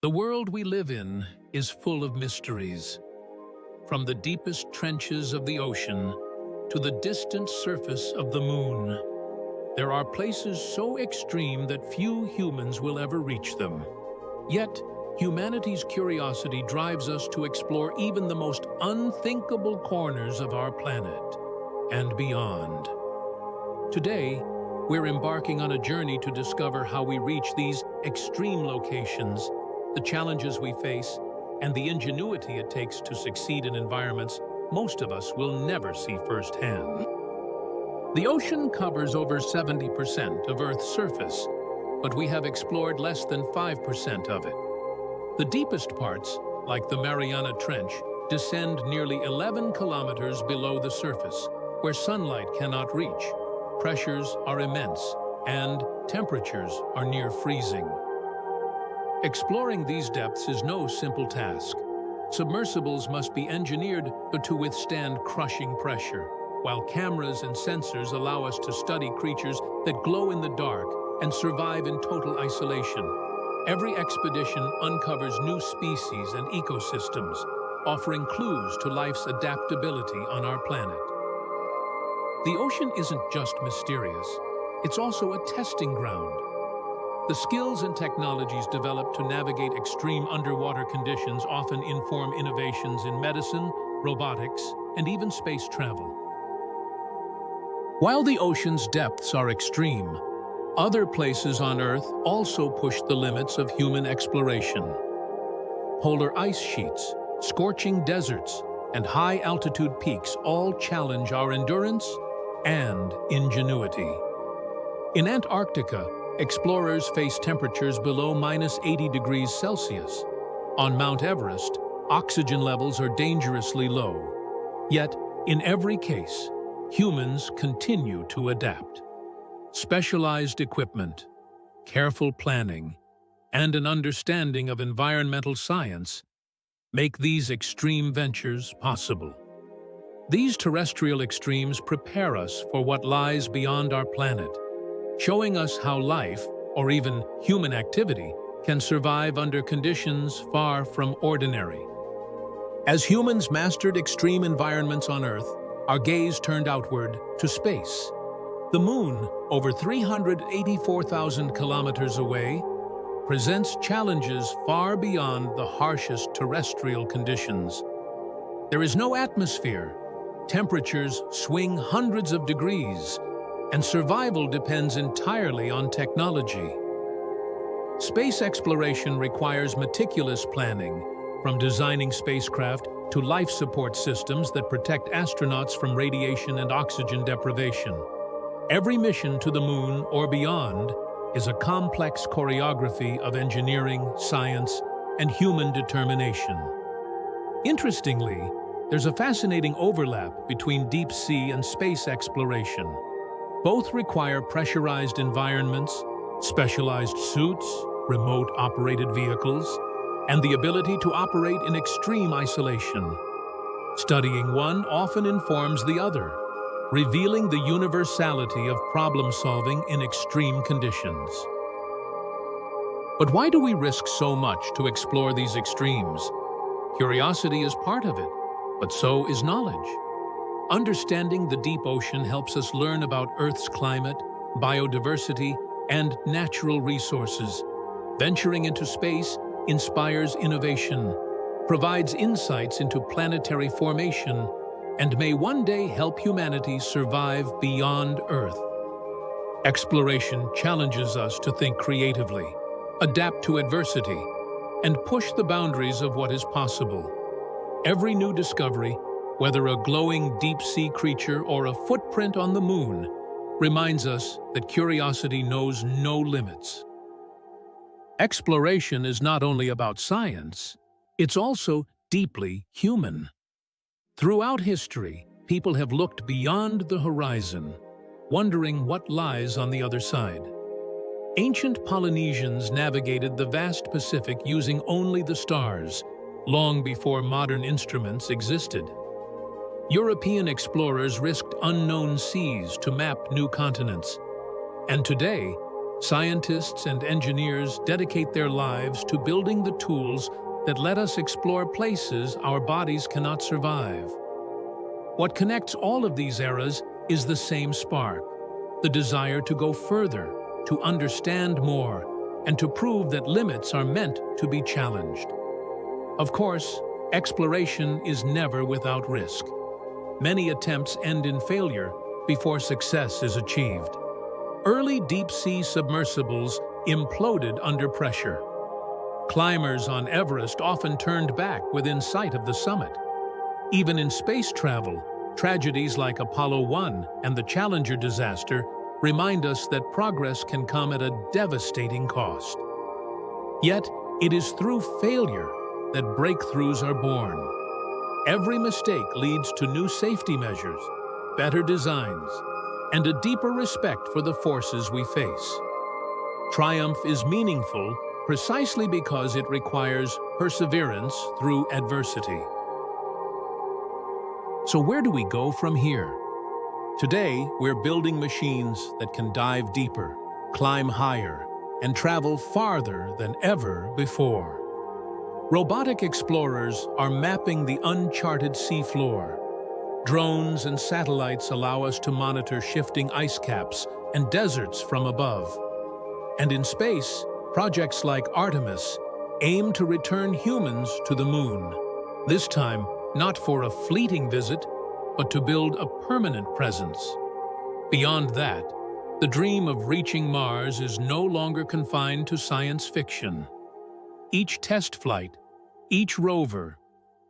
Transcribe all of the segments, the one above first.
The world we live in is full of mysteries. From the deepest trenches of the ocean to the distant surface of the moon, there are places so extreme that few humans will ever reach them. Yet, humanity's curiosity drives us to explore even the most unthinkable corners of our planet and beyond. Today, we're embarking on a journey to discover how we reach these extreme locations, the challenges we face, and the ingenuity it takes to succeed in environments most of us will never see firsthand. The ocean covers over 70% of Earth's surface, but we have explored less than 5% of it. The deepest parts, like the Mariana Trench, descend nearly 11 kilometers below the surface, where sunlight cannot reach. Pressures are immense, and temperatures are near freezing. Exploring these depths is no simple task. Submersibles must be engineered to withstand crushing pressure, while cameras and sensors allow us to study creatures that glow in the dark and survive in total isolation. Every expedition uncovers new species and ecosystems, offering clues to life's adaptability on our planet. The ocean isn't just mysterious, it's also a testing ground. The skills and technologies developed to navigate extreme underwater conditions often inform innovations in medicine, robotics, and even space travel. While the ocean's depths are extreme, other places on Earth also push the limits of human exploration. Polar ice sheets, scorching deserts, and high-altitude peaks all challenge our endurance and ingenuity. In Antarctica, explorers face temperatures below -80 degrees Celsius. On Mount Everest, oxygen levels are dangerously low. Yet, in every case, humans continue to adapt. Specialized equipment, careful planning, and an understanding of environmental science make these extreme ventures possible. These terrestrial extremes prepare us for what lies beyond our planet, showing us how life, or even human activity, can survive under conditions far from ordinary. As humans mastered extreme environments on Earth, our gaze turned outward to space. The Moon, over 384,000 kilometers away, presents challenges far beyond the harshest terrestrial conditions. There is no atmosphere, temperatures swing hundreds of degrees, and survival depends entirely on technology. Space exploration requires meticulous planning, from designing spacecraft to life support systems that protect astronauts from radiation and oxygen deprivation. Every mission to the Moon or beyond is a complex choreography of engineering, science, and human determination. Interestingly, there's a fascinating overlap between deep sea and space exploration. Both require pressurized environments, specialized suits, remote-operated vehicles, and the ability to operate in extreme isolation. Studying one often informs the other, revealing the universality of problem-solving in extreme conditions. But why do we risk so much to explore these extremes? Curiosity is part of it, but so is knowledge. Understanding the deep ocean helps us learn about Earth's climate, biodiversity, and natural resources. Venturing into space inspires innovation, provides insights into planetary formation, and may one day help humanity survive beyond Earth. Exploration challenges us to think creatively, adapt to adversity, and push the boundaries of what is possible. Every new discovery, whether a glowing deep-sea creature or a footprint on the Moon, reminds us that curiosity knows no limits. Exploration is not only about science, it's also deeply human. Throughout history, people have looked beyond the horizon, wondering what lies on the other side. Ancient Polynesians navigated the vast Pacific using only the stars, long before modern instruments existed. European explorers risked unknown seas to map new continents. And today, Scientists and engineers dedicate their lives to building the tools that let us explore places our bodies cannot survive. What connects all of these eras is the same spark, the desire to go further, to understand more, and to prove that limits are meant to be challenged. Of course, exploration is never without risk. Many attempts end in failure before success is achieved. Early deep-sea submersibles imploded under pressure. Climbers on Everest often turned back within sight of the summit. Even in space travel, tragedies like Apollo 1 and the Challenger disaster remind us that progress can come at a devastating cost. Yet, it is through failure that breakthroughs are born. Every mistake leads to new safety measures, better designs, and a deeper respect for the forces we face. Triumph is meaningful precisely because it requires perseverance through adversity. So where do we go from here? Today, we're building machines that can dive deeper, climb higher, and travel farther than ever before. Robotic explorers are mapping the uncharted seafloor. Drones and satellites allow us to monitor shifting ice caps and deserts from above. And in space, projects like Artemis aim to return humans to the moon. This time, not for a fleeting visit, but to build a permanent presence. Beyond that, the dream of reaching Mars is no longer confined to science fiction. Each test flight, each rover,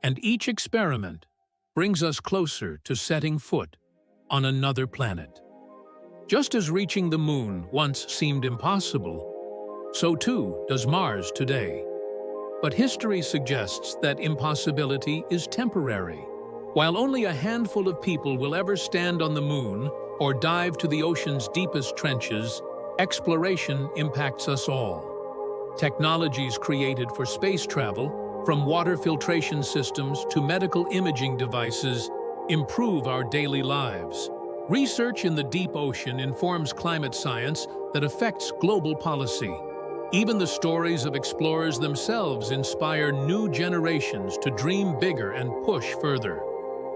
and each experiment brings us closer to setting foot on another planet. Just as reaching the moon once seemed impossible, so too does Mars today. But history suggests that impossibility is temporary. While only a handful of people will ever stand on the moon or dive to the ocean's deepest trenches, exploration impacts us all. Technologies created for space travel, from water filtration systems to medical imaging devices, improve our daily lives. Research in the deep ocean informs climate science that affects global policy. Even the stories of explorers themselves inspire new generations to dream bigger and push further.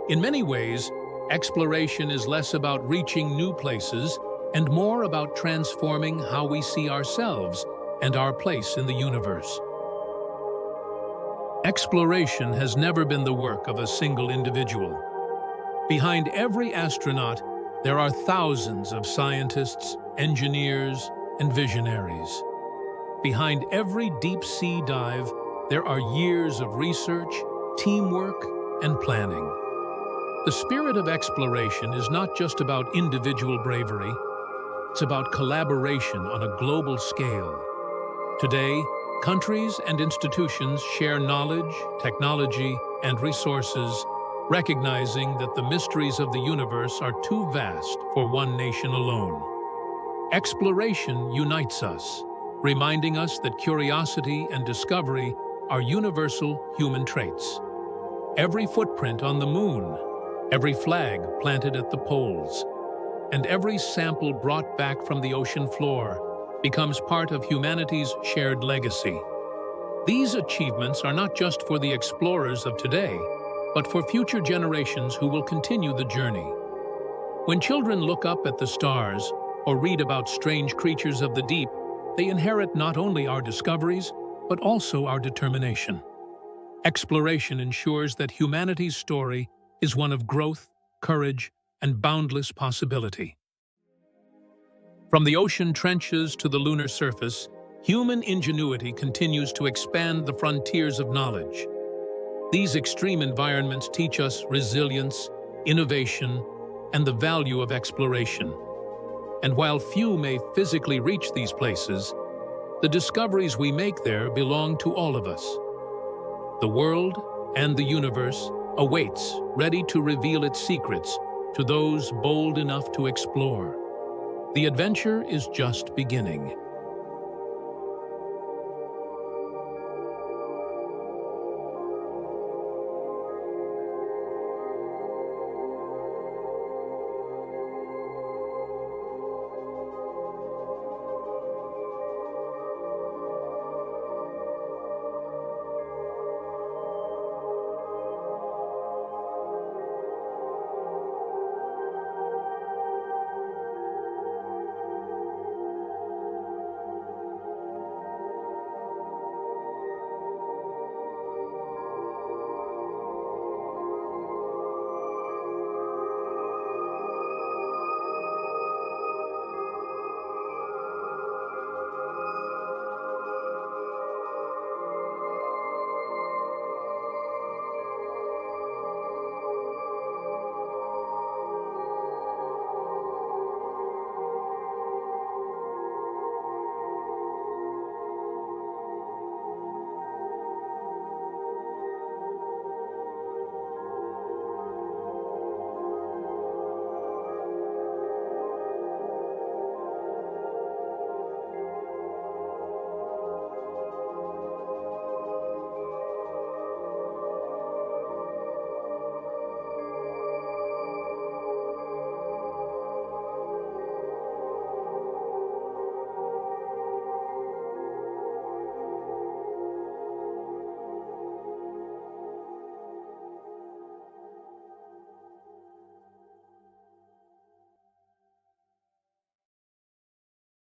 In many ways, exploration is less about reaching new places and more about transforming how we see ourselves and our place in the universe. Exploration has never been the work of a single individual. Behind every astronaut, there are thousands of scientists, engineers, and visionaries. Behind every deep-sea dive, there are years of research, teamwork, and planning. The spirit of exploration is not just about individual bravery, it's about collaboration on a global scale. Today, countries and institutions share knowledge, technology, and resources, recognizing that the mysteries of the universe are too vast for one nation alone. Exploration unites us, reminding us that curiosity and discovery are universal human traits. Every footprint on the moon, every flag planted at the poles, and every sample brought back from the ocean floor becomes part of humanity's shared legacy. These achievements are not just for the explorers of today, but for future generations who will continue the journey. When children look up at the stars or read about strange creatures of the deep, they inherit not only our discoveries, but also our determination. Exploration ensures that humanity's story is one of growth, courage, and boundless possibility. From the ocean trenches to the lunar surface, human ingenuity continues to expand the frontiers of knowledge. These extreme environments teach us resilience, innovation, and the value of exploration. And while few may physically reach these places, the discoveries we make there belong to all of us. The world and the universe awaits, ready to reveal its secrets to those bold enough to explore. The adventure is just beginning.